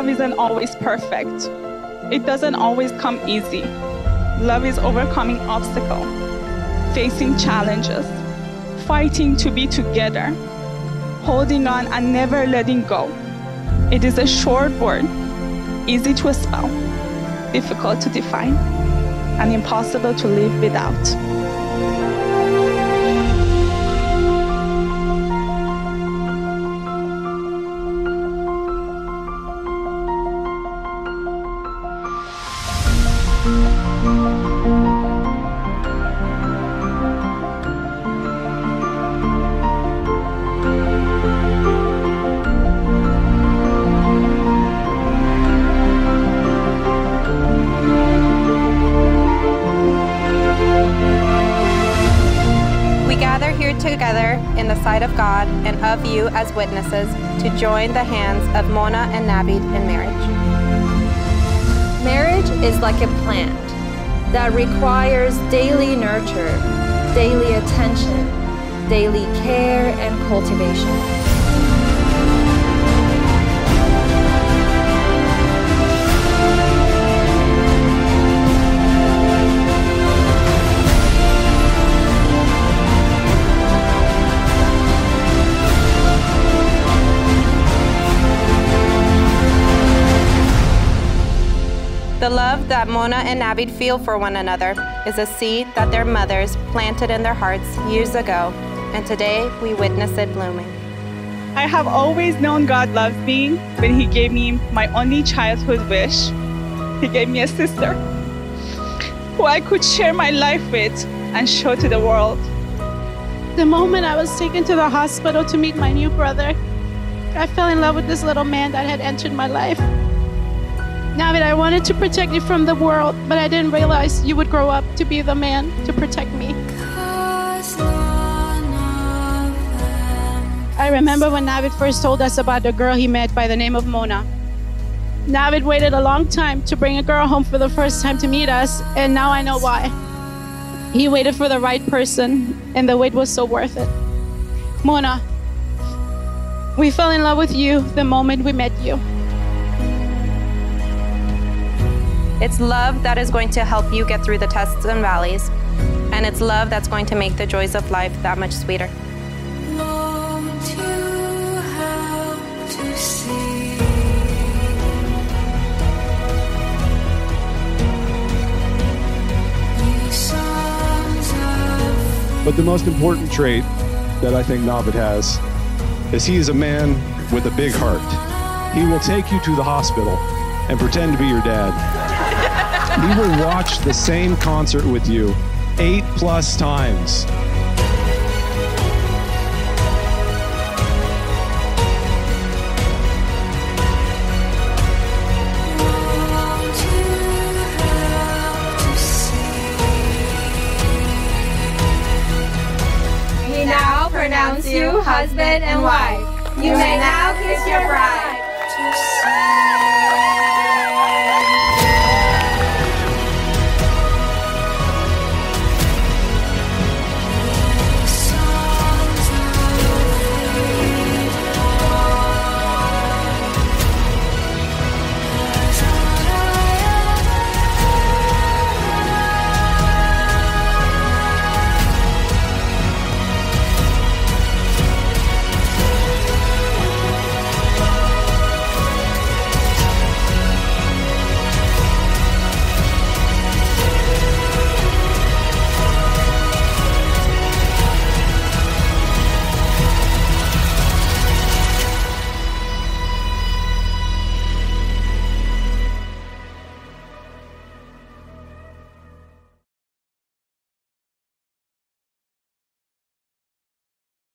love isn't always perfect. It doesn't always come easy. Love is overcoming obstacles, facing challenges, fighting to be together, holding on and never letting go. It is a short word, easy to spell, difficult to define, and impossible to live without. Together in the sight of God and of you as witnesses to join the hands of Mona and Nawid in marriage. Marriage is like a plant that requires daily nurture, daily attention, daily care and cultivation. The love that Mona and Nawid feel for one another is a seed that their mothers planted in their hearts years ago, and today we witness it blooming. I have always known God loves me when He gave me my only childhood wish. He gave me a sister who I could share my life with and show to the world. The moment I was taken to the hospital to meet my new brother, I fell in love with this little man that had entered my life. Nawid, I wanted to protect you from the world, but I didn't realize you would grow up to be the man to protect me. I remember when Nawid first told us about the girl he met by the name of Mona. Nawid waited a long time to bring a girl home for the first time to meet us, and now I know why. He waited for the right person, and the wait was so worth it. Mona, we fell in love with you the moment we met you. It's love that is going to help you get through the tests and valleys, and it's love that's going to make the joys of life that much sweeter. Won't you help to see? But the most important trait that I think Nawid has is he is a man with a big heart. He will take you to the hospital and pretend to be your dad. He will watch the same concert with you 8+ times. We now pronounce you husband and wife. You may now kiss your bride.